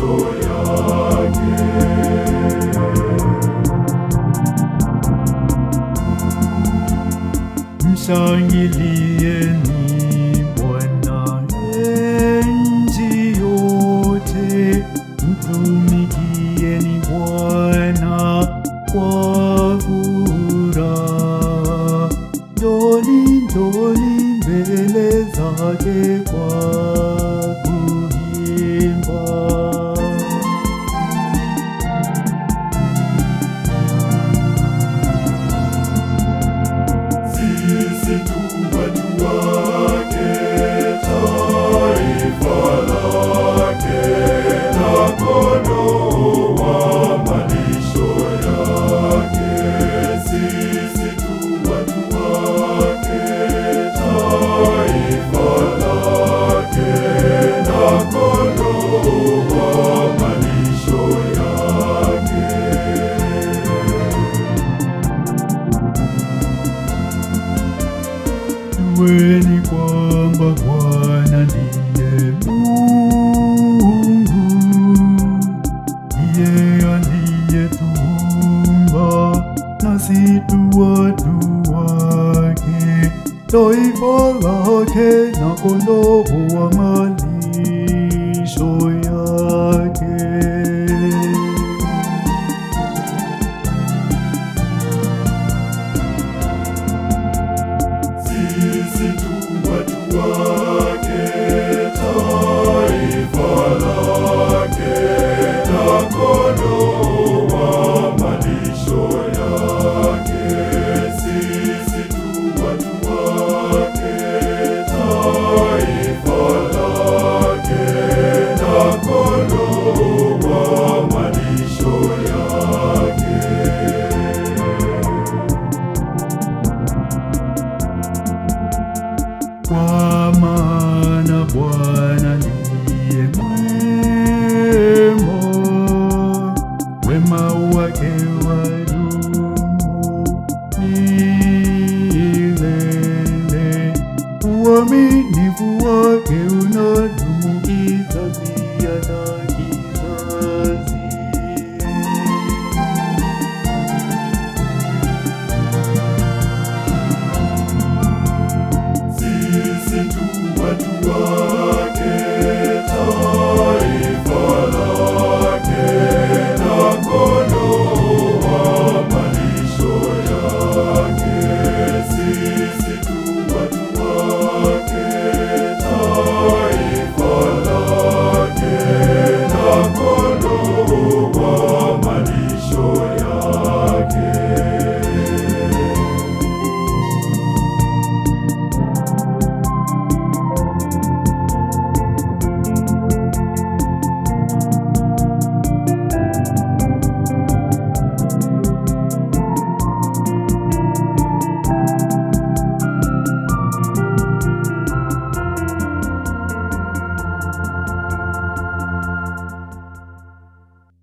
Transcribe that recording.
malisho yake. Mshangilieni Bwana enyi yote, mtumikieni Bwana kwa furaha. Njoni mbele zake kwa kuimba. Sisi tu watu wake, taifa lake, na kondoo wa malisho yake. Sisi tu watu wake, taifa lake, na kondoo wa malisho yake. Jueni kwamba Bwana ndiye Mungu, yeye aliyetuumba nasi tu watu wake, taifa lake na kondoo wa malisho